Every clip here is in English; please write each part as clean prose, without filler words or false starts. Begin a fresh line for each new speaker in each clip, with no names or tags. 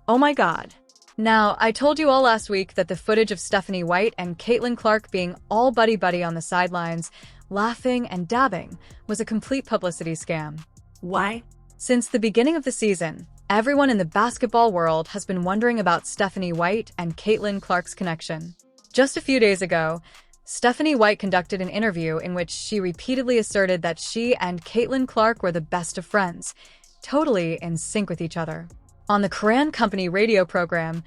Oh my god. Now, I told you all last week that the footage of Stephanie White and Caitlin Clark being all buddy-buddy on the sidelines, laughing and dabbing, was a complete publicity scam.
Why?
Since the beginning of the season, everyone in the basketball world has been wondering about Stephanie White and Caitlin Clark's connection. Just a few days ago, Stephanie White conducted an interview in which she repeatedly asserted that she and Caitlin Clark were the best of friends, totally in sync with each other. On the Koran Company radio program,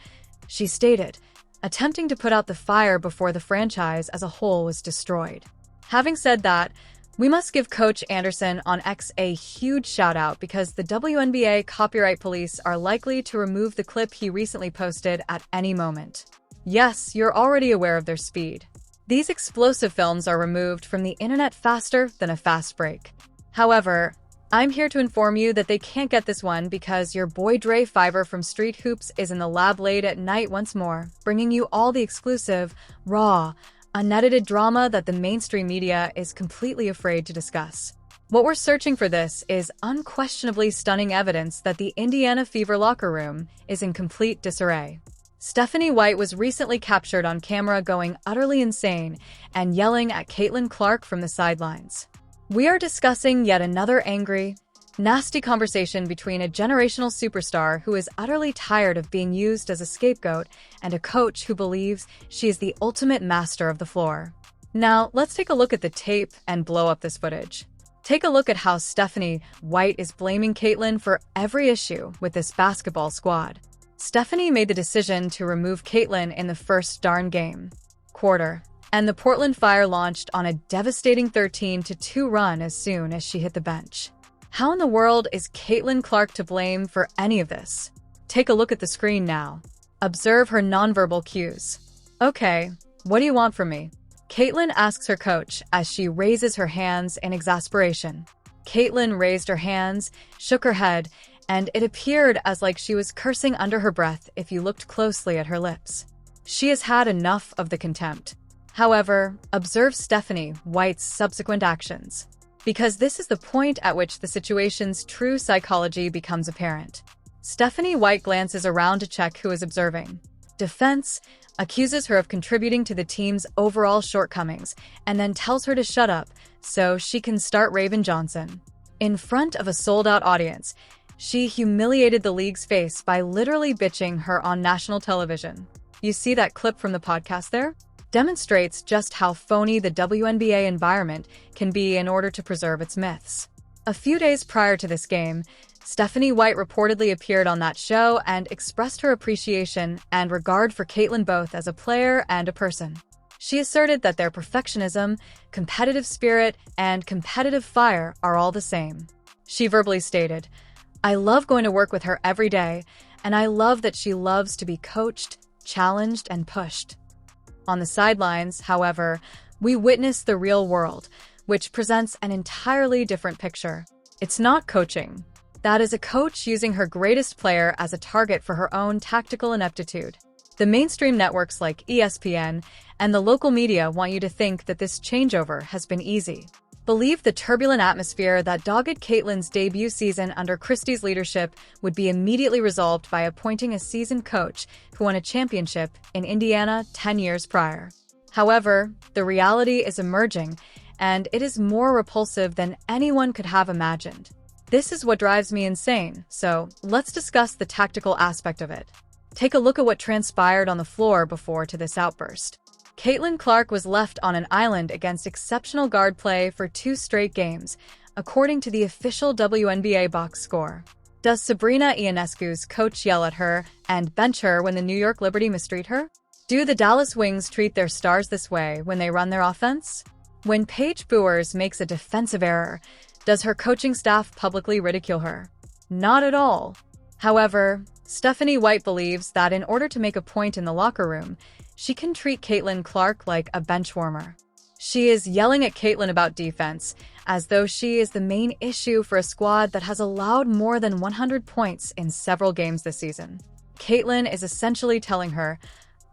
she stated, attempting to put out the fire before the franchise as a whole was destroyed. Having said that, we must give Coach Anderson on X a huge shout-out because the WNBA copyright police are likely to remove the clip he recently posted at any moment. Yes, you're already aware of their speed. These explosive films are removed from the internet faster than a fast break. However, I'm here to inform you that they can't get this one because your boy Dre Fiverr from Street Hoops is in the lab late at night once more, bringing you all the exclusive, raw, unedited drama that the mainstream media is completely afraid to discuss. What we're searching for this is unquestionably stunning evidence that the Indiana Fever locker room is in complete disarray. Stephanie White was recently captured on camera going utterly insane and yelling at Caitlin Clark from the sidelines. We are discussing yet another angry, nasty conversation between a generational superstar who is utterly tired of being used as a scapegoat and a coach who believes she is the ultimate master of the floor. Now, let's take a look at the tape and blow up this footage. Take a look at how Stephanie White is blaming Caitlin for every issue with this basketball squad. Stephanie made the decision to remove Caitlin in the first darn quarter, and the Portland Fire launched on a devastating 13-2 run as soon as she hit the bench. How in the world is Caitlin Clark to blame for any of this? Take a look at the screen now. Observe her nonverbal cues. Okay, what do you want from me? Caitlin asks her coach as she raises her hands in exasperation. Caitlin raised her hands, shook her head, and it appeared as like she was cursing under her breath if you looked closely at her lips. She has had enough of the contempt. However, observe Stephanie White's subsequent actions, because this is the point at which the situation's true psychology becomes apparent. Stephanie White glances around to check who is observing. Defense accuses her of contributing to the team's overall shortcomings and then tells her to shut up so she can start Raven Johnson. In front of a sold-out audience, she humiliated the league's face by literally bitching her on national television. You see that clip from the podcast there? Demonstrates just how phony the WNBA environment can be in order to preserve its myths. A few days prior to this game, Stephanie White reportedly appeared on that show and expressed her appreciation and regard for Caitlin both as a player and a person. She asserted that their perfectionism, competitive spirit, and competitive fire are all the same. She verbally stated, "I love going to work with her every day, and I love that she loves to be coached, challenged, and pushed." On the sidelines, however, we witness the real world, which presents an entirely different picture. It's not coaching. That is a coach using her greatest player as a target for her own tactical ineptitude. The mainstream networks like ESPN and the local media want you to think that this changeover has been easy. Believe the turbulent atmosphere that dogged Caitlin's debut season under Christie's leadership would be immediately resolved by appointing a seasoned coach who won a championship in Indiana 10 years prior. However, the reality is emerging, and it is more repulsive than anyone could have imagined. This is what drives me insane, so let's discuss the tactical aspect of it. Take a look at what transpired on the floor before to this outburst. Caitlin Clark was left on an island against exceptional guard play for 2 straight games, according to the official WNBA box score. Does Sabrina Ionescu's coach yell at her and bench her when the New York Liberty mistreat her? Do the Dallas Wings treat their stars this way when they run their offense? When Paige Buers makes a defensive error, does her coaching staff publicly ridicule her? Not at all. However, Stephanie White believes that in order to make a point in the locker room, she can treat Caitlin Clark like a bench warmer. She is yelling at Caitlin about defense, as though she is the main issue for a squad that has allowed more than 100 points in several games this season. Caitlin is essentially telling her,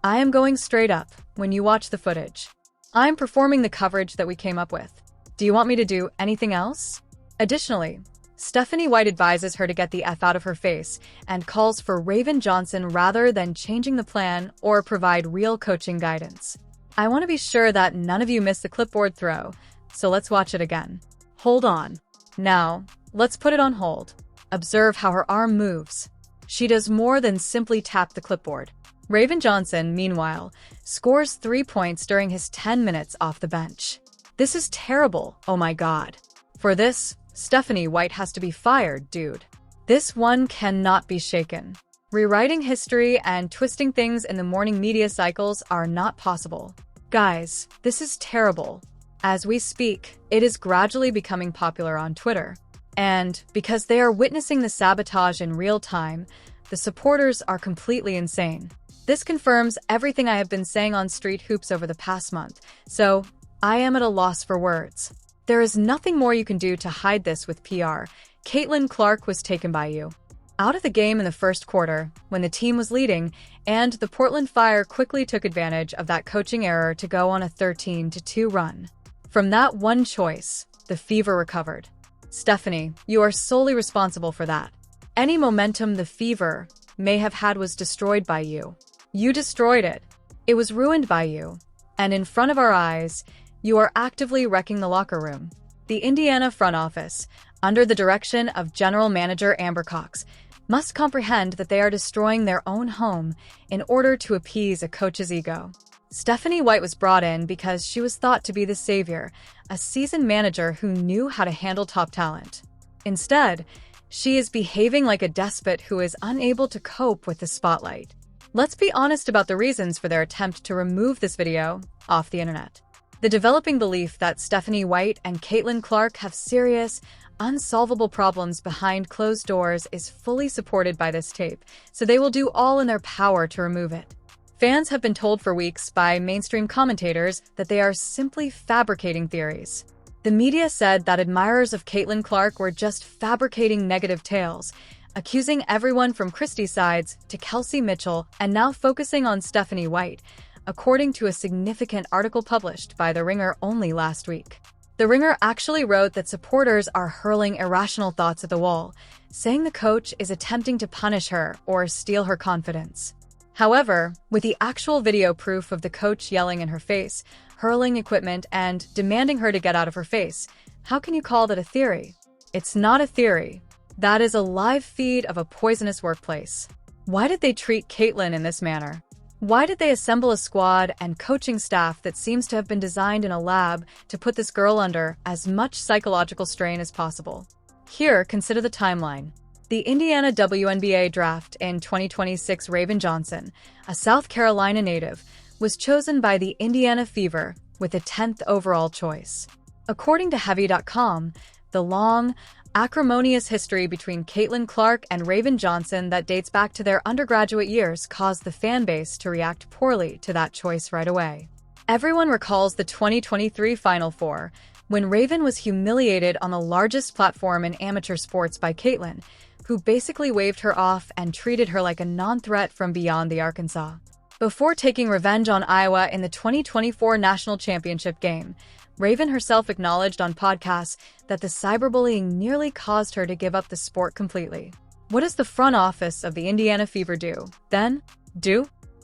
"I am going straight up when you watch the footage. I'm performing the coverage that we came up with. Do you want me to do anything else?" Additionally, Stephanie White advises her to get the F out of her face and calls for Raven Johnson rather than changing the plan or provide real coaching guidance. I want to be sure that none of you missed the clipboard throw, so let's watch it again. Hold on. Now, let's put it on hold. Observe how her arm moves. She does more than simply tap the clipboard. Raven Johnson, meanwhile, scores 3 points during his 10 minutes off the bench. This is terrible, oh my god. For this, Stephanie White has to be fired, dude. This one cannot be shaken. Rewriting history and twisting things in the morning media cycles are not possible. Guys, this is terrible. As we speak, it is gradually becoming popular on Twitter. And because they are witnessing the sabotage in real time, the supporters are completely insane. This confirms everything I have been saying on Street Hoops over the past month, so I am at a loss for words. There is nothing more you can do to hide this with PR. Caitlin Clark was taken by you. Out of the game in the first quarter, when the team was leading, and the Portland Fire quickly took advantage of that coaching error to go on a 13-2 run. From that one choice, the Fever recovered. Stephanie, you are solely responsible for that. Any momentum the Fever may have had was destroyed by you. You destroyed it. It was ruined by you. And in front of our eyes, you are actively wrecking the locker room. The Indiana front office, under the direction of General Manager Amber Cox, must comprehend that they are destroying their own home in order to appease a coach's ego. Stephanie White was brought in because she was thought to be the savior, a seasoned manager who knew how to handle top talent. Instead, she is behaving like a despot who is unable to cope with the spotlight. Let's be honest about the reasons for their attempt to remove this video off the internet. The developing belief that Stephanie White and Caitlin Clark have serious, unsolvable problems behind closed doors is fully supported by this tape, so they will do all in their power to remove it. Fans have been told for weeks by mainstream commentators that they are simply fabricating theories. The media said that admirers of Caitlin Clark were just fabricating negative tales, accusing everyone from Christie's sides to Kelsey Mitchell and now focusing on Stephanie White, according to a significant article published by The Ringer only last week. The Ringer actually wrote that supporters are hurling irrational thoughts at the wall, saying the coach is attempting to punish her or steal her confidence. However, with the actual video proof of the coach yelling in her face, hurling equipment, and demanding her to get out of her face, how can you call that a theory? It's not a theory. That is a live feed of a poisonous workplace. Why did they treat Caitlin in this manner? Why did they assemble a squad and coaching staff that seems to have been designed in a lab to put this girl under as much psychological strain as possible? Here, consider the timeline. The Indiana WNBA draft in 2026, Raven Johnson, a South Carolina native, was chosen by the Indiana Fever with the 10th overall choice. According to Heavy.com, the long, acrimonious history between Caitlin Clark and Raven Johnson that dates back to their undergraduate years caused the fan base to react poorly to that choice right away. Everyone recalls the 2023 Final Four, when Raven was humiliated on the largest platform in amateur sports by Caitlin, who basically waved her off and treated her like a non-threat from beyond the Arkansas. Before taking revenge on Iowa in the 2024 national championship game, Raven herself acknowledged on podcasts that the cyberbullying nearly caused her to give up the sport completely. What does the front office of the Indiana Fever do, then?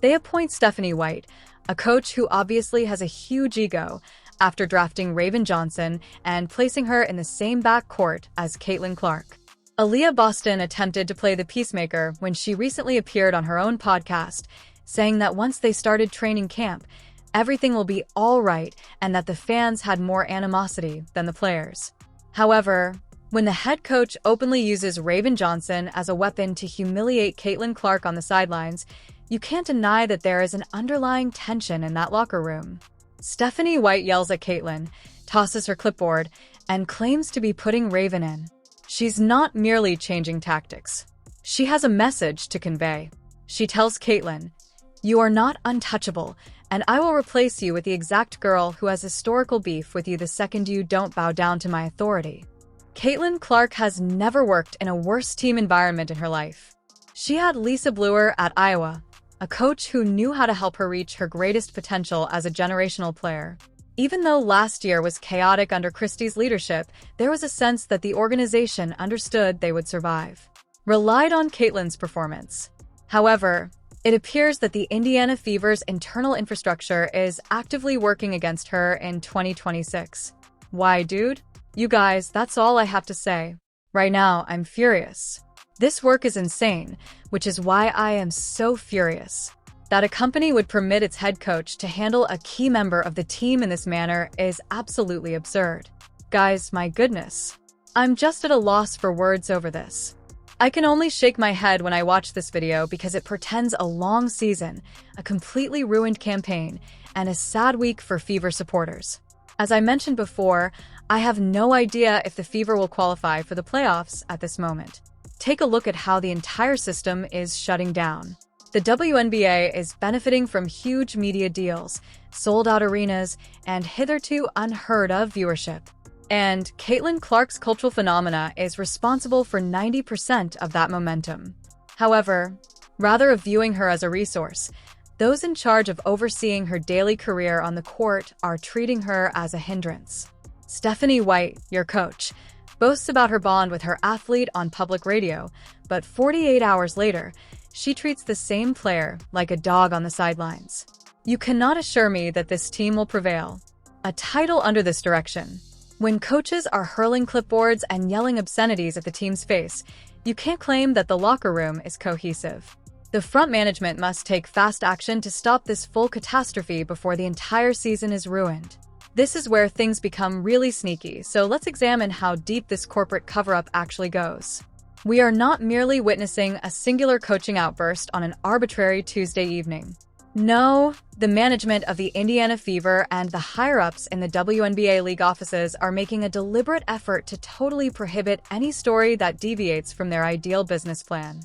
They appoint Stephanie White, a coach who obviously has a huge ego, after drafting Raven Johnson and placing her in the same backcourt as Caitlin Clark. Aaliyah Boston attempted to play the peacemaker when she recently appeared on her own podcast, saying that once they started training camp, everything will be all right and that the fans had more animosity than the players. However, when the head coach openly uses Raven Johnson as a weapon to humiliate Caitlin Clark on the sidelines, you can't deny that there is an underlying tension in that locker room. Stephanie White yells at Caitlin, tosses her clipboard, and claims to be putting Raven in. She's not merely changing tactics. She has a message to convey. She tells Caitlin, "You are not untouchable, and I will replace you with the exact girl who has historical beef with you the second you don't bow down to my authority." Caitlin Clark has never worked in a worse team environment in her life. She had Lisa Bluer at Iowa, a coach who knew how to help her reach her greatest potential as a generational player. Even though last year was chaotic under Christie's leadership, there was a sense that the organization understood they would survive. Relied on Caitlin's performance. However, it appears that the Indiana Fever's internal infrastructure is actively working against her in 2026. Why, dude? You guys, that's all I have to say. Right now, I'm furious. This work is insane, which is why I am so furious. That a company would permit its head coach to handle a key member of the team in this manner is absolutely absurd. Guys, my goodness. I'm just at a loss for words over this. I can only shake my head when I watch this video because it portends a long season, a completely ruined campaign, and a sad week for Fever supporters. As I mentioned before, I have no idea if the Fever will qualify for the playoffs at this moment. Take a look at how the entire system is shutting down. The WNBA is benefiting from huge media deals, sold-out arenas, and hitherto unheard-of viewership. And Caitlin Clark's cultural phenomena is responsible for 90% of that momentum. However, rather than viewing her as a resource, those in charge of overseeing her daily career on the court are treating her as a hindrance. Stephanie White, your coach, boasts about her bond with her athlete on public radio, but 48 hours later, she treats the same player like a dog on the sidelines. You cannot assure me that this team will prevail. A title under this direction. When coaches are hurling clipboards and yelling obscenities at the team's face, you can't claim that the locker room is cohesive. The front management must take fast action to stop this full catastrophe before the entire season is ruined. This is where things become really sneaky, so let's examine how deep this corporate cover-up actually goes. We are not merely witnessing a singular coaching outburst on an arbitrary Tuesday evening. No, the management of the Indiana Fever and the higher-ups in the WNBA league offices are making a deliberate effort to totally prohibit any story that deviates from their ideal business plan.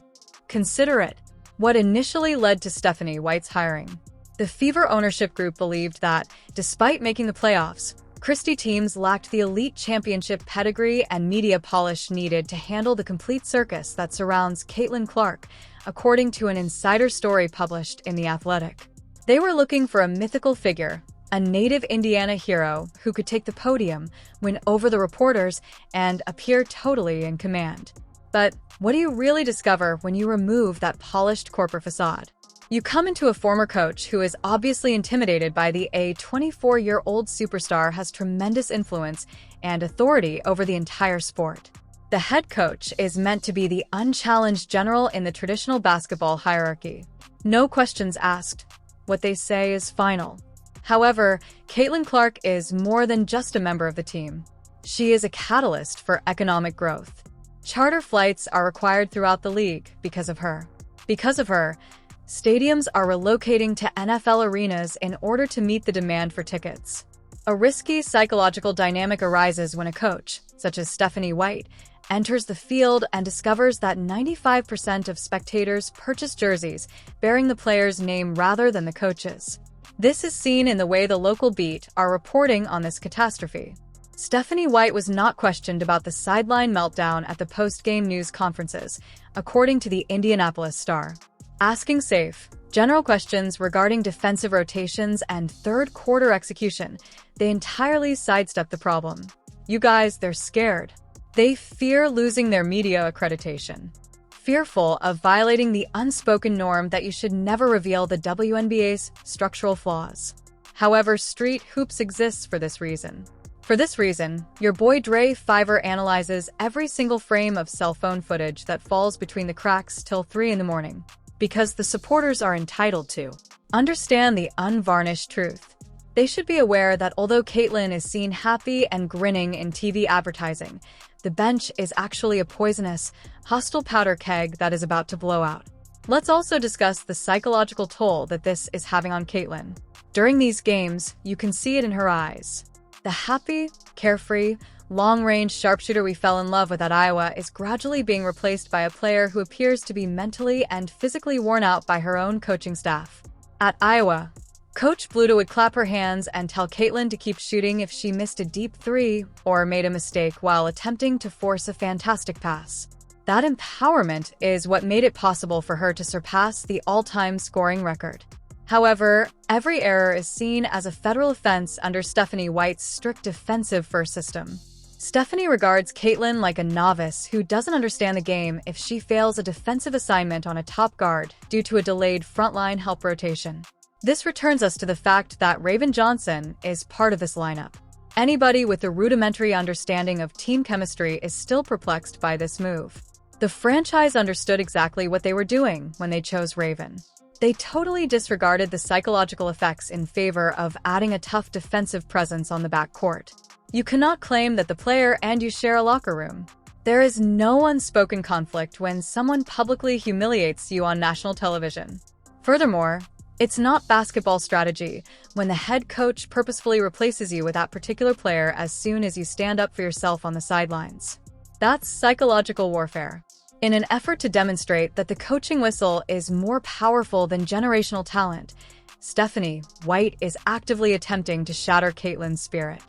Consider it. What initially led to Stephanie White's hiring. The Fever ownership group believed that, despite making the playoffs, Christie teams lacked the elite championship pedigree and media polish needed to handle the complete circus that surrounds Caitlin Clark, according to an insider story published in The Athletic. They were looking for a mythical figure, a native Indiana hero who could take the podium, win over the reporters, and appear totally in command. But what do you really discover when you remove that polished corporate facade? You come into a former coach who is obviously intimidated by the 24-year-old superstar has tremendous influence and authority over the entire sport. The head coach is meant to be the unchallenged general in the traditional basketball hierarchy. No questions asked. What they say is final. However, Caitlin Clark is more than just a member of the team. She is a catalyst for economic growth. Charter flights are required throughout the league because of her. Because of her, stadiums are relocating to NFL arenas in order to meet the demand for tickets. A risky psychological dynamic arises when a coach, such as Stephanie White, enters the field and discovers that 95% of spectators purchase jerseys bearing the player's name rather than the coach's. This is seen in the way the local beat are reporting on this catastrophe. Stephanie White was not questioned about the sideline meltdown at the post-game news conferences, according to the Indianapolis Star. Asking safe, general questions regarding defensive rotations and third-quarter execution, they entirely sidestep the problem. You guys, they're scared. They fear losing their media accreditation. Fearful of violating the unspoken norm that you should never reveal the WNBA's structural flaws. However, Street Hoops exists for this reason. For this reason, your boy Dre Fiverr analyzes every single frame of cell phone footage that falls between the cracks till 3 in the morning. Because the supporters are entitled to understand the unvarnished truth. They should be aware that although Caitlin is seen happy and grinning in TV advertising, the bench is actually a poisonous, hostile powder keg that is about to blow out. Let's also discuss the psychological toll that this is having on Caitlin. During these games, you can see it in her eyes. The happy, carefree, long-range sharpshooter we fell in love with at Iowa is gradually being replaced by a player who appears to be mentally and physically worn out by her own coaching staff. At Iowa, Coach Bluta would clap her hands and tell Caitlin to keep shooting if she missed a deep three or made a mistake while attempting to force a fantastic pass. That empowerment is what made it possible for her to surpass the all-time scoring record. However, every error is seen as a federal offense under Stephanie White's strict defensive first system. Stephanie regards Caitlin like a novice who doesn't understand the game if she fails a defensive assignment on a top guard due to a delayed frontline help rotation. This returns us to the fact that Raven Johnson is part of this lineup. Anybody with a rudimentary understanding of team chemistry is still perplexed by this move. The franchise understood exactly what they were doing when they chose Raven. They totally disregarded the psychological effects in favor of adding a tough defensive presence on the backcourt. You cannot claim that the player and you share a locker room. There is no unspoken conflict when someone publicly humiliates you on national television. Furthermore, it's not basketball strategy when the head coach purposefully replaces you with that particular player as soon as you stand up for yourself on the sidelines. That's psychological warfare. In an effort to demonstrate that the coaching whistle is more powerful than generational talent, Stephanie White is actively attempting to shatter Caitlin's spirit.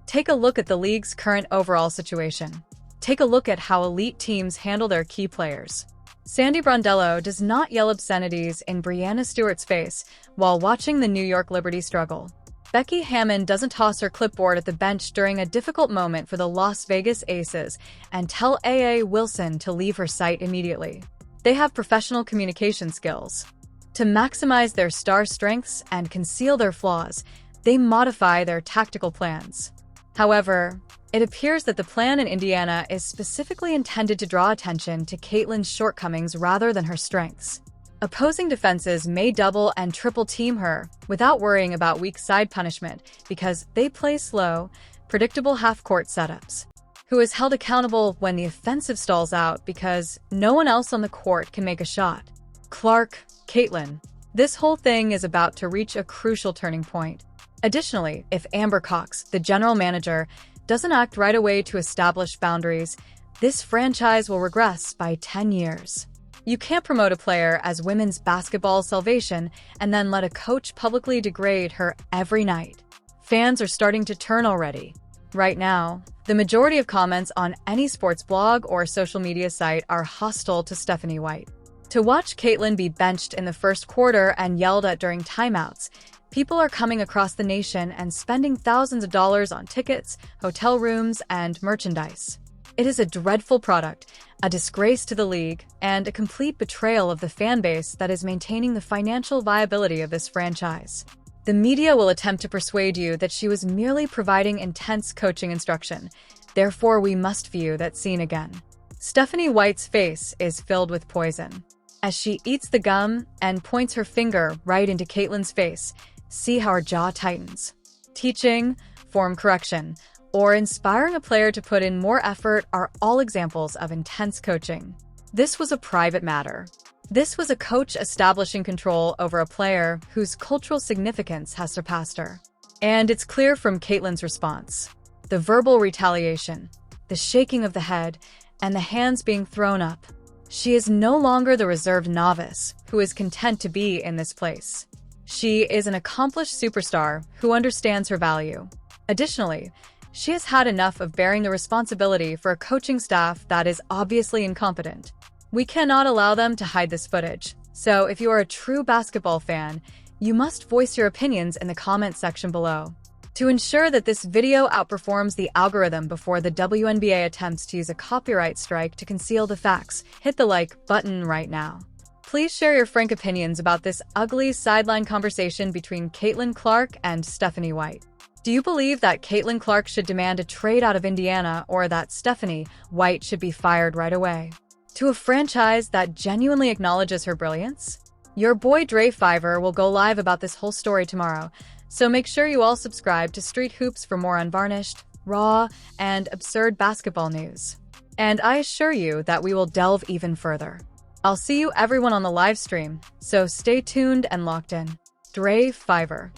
Take a look at the league's current overall situation. Take a look at how elite teams handle their key players. Sandy Brondello does not yell obscenities in Breanna Stewart's face while watching the New York Liberty struggle. Becky Hammon doesn't toss her clipboard at the bench during a difficult moment for the Las Vegas Aces and tell A.A. Wilson to leave her sight immediately. They have professional communication skills. To maximize their star strengths and conceal their flaws, they modify their tactical plans. However, it appears that the plan in Indiana is specifically intended to draw attention to Caitlin's shortcomings rather than her strengths. Opposing defenses may double and triple team her without worrying about weak side punishment because they play slow, predictable half-court setups. Who is held accountable when the offensive stalls out because no one else on the court can make a shot? Clark, Caitlin. This whole thing is about to reach a crucial turning point. Additionally, if Amber Cox, the general manager, doesn't act right away to establish boundaries, this franchise will regress by 10 years. You can't promote a player as women's basketball salvation and then let a coach publicly degrade her every night. Fans are starting to turn already. Right now, the majority of comments on any sports blog or social media site are hostile to Stephanie White. To watch Caitlin be benched in the first quarter and yelled at during timeouts, people are coming across the nation and spending thousands of dollars on tickets, hotel rooms, and merchandise. It is a dreadful product, a disgrace to the league, and a complete betrayal of the fan base that is maintaining the financial viability of this franchise. The media will attempt to persuade you that she was merely providing intense coaching instruction. Therefore, we must view that scene again. Stephanie White's face is filled with poison. As she eats the gum and points her finger right into Caitlin's face, see how her jaw tightens. Teaching, form correction, or inspiring a player to put in more effort are all examples of intense coaching. This was a private matter. This was a coach establishing control over a player whose cultural significance has surpassed her. And it's clear from Caitlin's response. The verbal retaliation, the shaking of the head, and the hands being thrown up. She is no longer the reserved novice who is content to be in this place. She is an accomplished superstar who understands her value. Additionally, she has had enough of bearing the responsibility for a coaching staff that is obviously incompetent. We cannot allow them to hide this footage, so if you are a true basketball fan, you must voice your opinions in the comment section below. To ensure that this video outperforms the algorithm before the WNBA attempts to use a copyright strike to conceal the facts, hit the like button right now. Please share your frank opinions about this ugly sideline conversation between Caitlin Clark and Stephanie White. Do you believe that Caitlin Clark should demand a trade out of Indiana or that Stephanie White should be fired right away? To a franchise that genuinely acknowledges her brilliance? Your boy Dre Fiver will go live about this whole story tomorrow, so make sure you all subscribe to Street Hoops for more unvarnished, raw, and absurd basketball news. And I assure you that we will delve even further. I'll see you everyone on the live stream, so stay tuned and locked in. Dre Fiver.